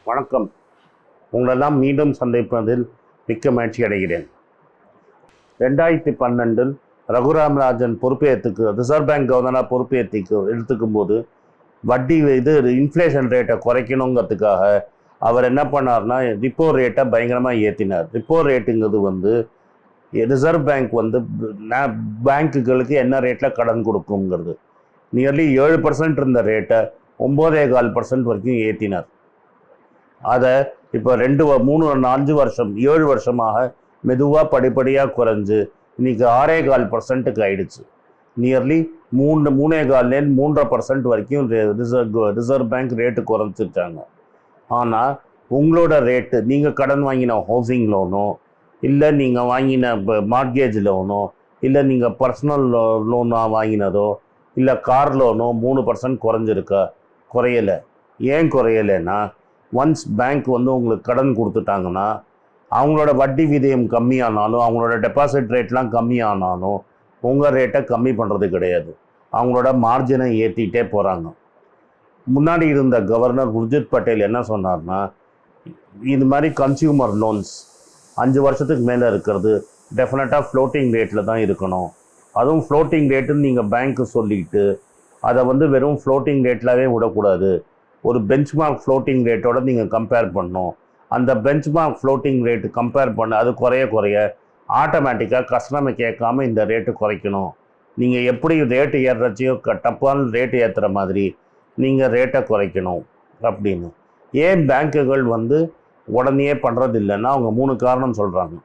வணக்கம். உங்களெல்லாம் மீண்டும் சந்திப்பதில் மிக்க மகிழ்ச்சி அடைகிறேன். 2012 ரகுராம் ராஜன் பொறுப்பேற்றுக்கு ரிசர்வ் பேங்க் கவர்னராக எடுத்துக்கும் போது வட்டி இன்ஃப்ளேஷன் ரேட்டை குறைக்கணுங்கிறதுக்காக அவர் என்ன பண்ணார்னா ரிப்போ ரேட்டை பயங்கரமாக ஏற்றினார். ரிப்போ ரேட்டுங்கிறது ரிசர்வ் பேங்க் பேங்க்குகளுக்கு என்ன ரேட்டில் கடன் கொடுக்குங்கிறது நியர்லி 7% இருந்த ரேட்டை 9.25% வரைக்கும் ஏற்றினார். அதை இப்போ 5 வருஷம் 7 வருஷமாக மெதுவாக படிப்படியாக குறைஞ்சு இன்றைக்கி 6.25% ஆயிடுச்சு. நியர்லி 3.5% வரைக்கும் ரிசர்வ் பேங்க் ரேட்டு குறைச்சிருக்காங்க. ஆனால் உங்களோட ரேட்டு நீங்கள் கடன் வாங்கின ஹவுசிங் லோனோ இல்லை நீங்கள் வாங்கின மார்ட்கேஜ் லோனோ இல்லை நீங்கள் பர்சனல் லோனாக வாங்கினதோ இல்லை கார் லோனோ 3% குறையலை. ஏன் குறையலைன்னா ஒன்ஸ் பேங்க் உங்களுக்கு கடன் கொடுத்துட்டாங்கன்னா அவங்களோட வட்டி விகிதம் கம்மியானாலும் அவங்களோட டெபாசிட் ரேட்லாம் கம்மியானாலும் உங்கள் ரேட்டை கம்மி பண்ணுறது கிடையாது. அவங்களோட மார்ஜினை ஏற்றிட்டே போகிறாங்க. முன்னாடி இருந்த கவர்னர் உர்ஜித் பட்டேல் என்ன சொன்னார்னா, இது மாதிரி கன்சியூமர் லோன்ஸ் 5 வருஷத்துக்கு மேலே இருக்கிறது டெஃபினட்டாக ஃப்ளோட்டிங் ரேட்டில் தான் இருக்கணும். அதுவும் ஃப்ளோட்டிங் ரேட்டுன்னு நீங்கள் பேங்க்கு சொல்லிட்டு அதை வெறும் ஃப்ளோட்டிங் ரேட்லாவே விடக்கூடாது. ஒரு பெஞ்ச்மார்க் ஃப்ளோட்டிங் ரேட்டோட நீங்கள் கம்பேர் பண்ணணும். அந்த பெஞ்ச்மார்க் ஃப்ளோட்டிங் ரேட்டு கம்பேர் பண்ண அது குறைய ஆட்டோமேட்டிக்காக கஸ்டமர் கேட்காம இந்த ரேட்டு குறைக்கணும். நீங்கள் எப்படி ரேட்டு ஏறுறச்சையோ டப்பான ரேட்டு ஏற்றுற மாதிரி நீங்கள் ரேட்டை குறைக்கணும் அப்படின்னு. ஏன் பேங்க்குகள் உடனே பண்ணுறது இல்லைன்னா அவங்க 3 காரணம் சொல்கிறாங்க.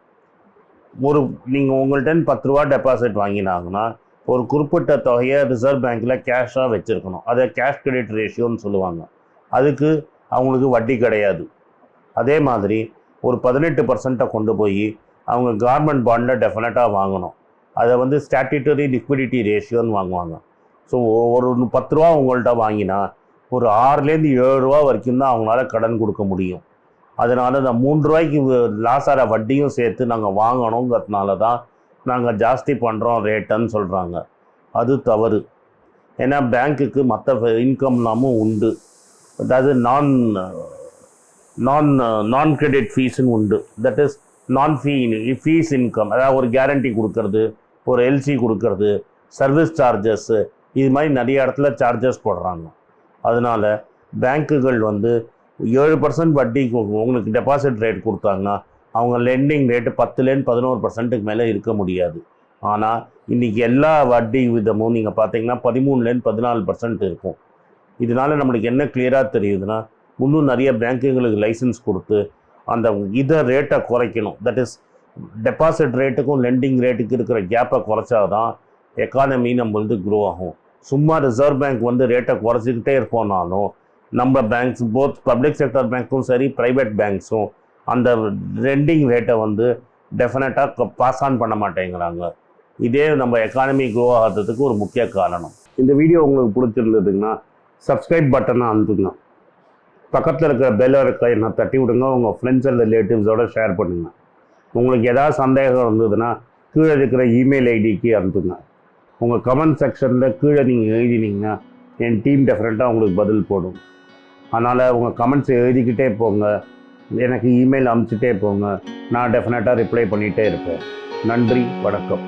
நீங்கள் உங்கள்கிட்ட 10 ரூபா டெபாசிட் வாங்கினாங்கன்னா ஒரு குறிப்பிட்ட தொகையை ரிசர்வ் பேங்க்கில் கேஷாக வச்சுருக்கணும். அதை கேஷ் கிரெடிட் ரேஷியோன்னு சொல்லுவாங்க. அதுக்கு அவங்களுக்கு வட்டி கிடையாது. அதே மாதிரி ஒரு 18% கொண்டு போய் அவங்க கவர்மெண்ட் பாண்டில் டெஃபினட்டாக வாங்கணும். அதை ஸ்டாட்யூட்டரி லிக்விடிட்டி ரேஷியோன்னு வாங்குவாங்க. ஸோ ஒரு 10 ரூபா உங்கள்கிட்ட வாங்கினா ஒரு 6லேருந்து 7 ரூபா வரைக்கும் தான் அவங்களால கடன் கொடுக்க முடியும். அதனால் இந்த 3 ரூபாய்க்கு லாஸ் ஆகிற வட்டியும் சேர்த்து நாங்கள் வாங்கணுங்கிறதுனால தான் நாங்கள் ஜாஸ்தி பண்ணுறோம் ரேட்டுன்னு சொல்கிறாங்க. அது தவறு. ஏன்னா பேங்க்குக்கு மற்ற இன்கம்லாமும் உண்டு. அதாவது நான் கிரெடிட் ஃபீஸுன்னு உண்டு. That is fees income. அதாவது ஒரு கேரண்டி கொடுக்கறது, ஒரு எல்சி கொடுக்கறது, சர்வீஸ் சார்ஜஸ்ஸு, இது மாதிரி நிறைய இடத்துல சார்ஜஸ் போடுறாங்க. அதனால் பேங்க்குகள் 7% வட்டிக்கு உங்களுக்கு டெபாசிட் ரேட் கொடுத்தாங்கன்னா அவங்க லெண்டிங் ரேட்டு 10லேருந்து 11%க்கு மேலே இருக்க முடியாது. ஆனால் இன்றைக்கி எல்லா வட்டி விதமும் நீங்கள் பார்த்தீங்கன்னா 13லேருந்து 14% இருக்கும். இதனால் நம்மளுக்கு என்ன கிளியராக தெரியுதுன்னா, இன்னும் நிறைய பேங்க்குங்களுக்கு லைசன்ஸ் கொடுத்து அந்த ரேட்டை குறைக்கணும். தட் இஸ் டெபாசிட் ரேட்டுக்கும் லெண்டிங் ரேட்டுக்கு இருக்கிற கேப்பை குறைச்சாதான் எக்கானமி க்ரோ ஆகும். சும்மா ரிசர்வ் பேங்க் ரேட்டை குறைச்சிக்கிட்டே இருப்போம்னாலும் நம்ம பேங்க்ஸ் போத் பப்ளிக் செக்டர் பேங்க்கும் சரி ப்ரைவேட் பேங்க்ஸும் அந்த லெண்டிங் ரேட்டை டெஃபினட்டாக பாஸ் ஆன் பண்ண மாட்டேங்கிறாங்க. இதே நம்ம எக்கானமி க்ரோ ஆகிறதுக்கு ஒரு முக்கிய காரணம். இந்த வீடியோ உங்களுக்கு பிடிச்சிருந்ததுங்கன்னா சப்ஸ்கிரைப் பட்டனை அழுத்துங்க. பக்கத்தில் இருக்கிற பெல் என்ன தட்டி விடுங்க. உங்கள் ஃப்ரெண்ட்ஸ் அண்ட் ரிலேட்டிவ்ஸோடு ஷேர் பண்ணுங்க. உங்களுக்கு ஏதாவது சந்தேகம் இருந்ததுன்னா கீழே இருக்கிற இமெயில் ஐடிக்கு அனுப்புங்க. உங்கள் கமெண்ட் செக்ஷனில் கீழே நீங்கள் எழுதினீங்கன்னா என் டீம் டெஃபினட்டாக உங்களுக்கு பதில் போடும். அதனால் உங்கள் கமெண்ட்ஸை எழுதிக்கிட்டே போங்க, எனக்கு இமெயில் அனுப்பிச்சிட்டே போங்க. நான் டெஃபினட்டாக ரிப்ளை பண்ணிகிட்டே இருப்பேன். நன்றி, வணக்கம்.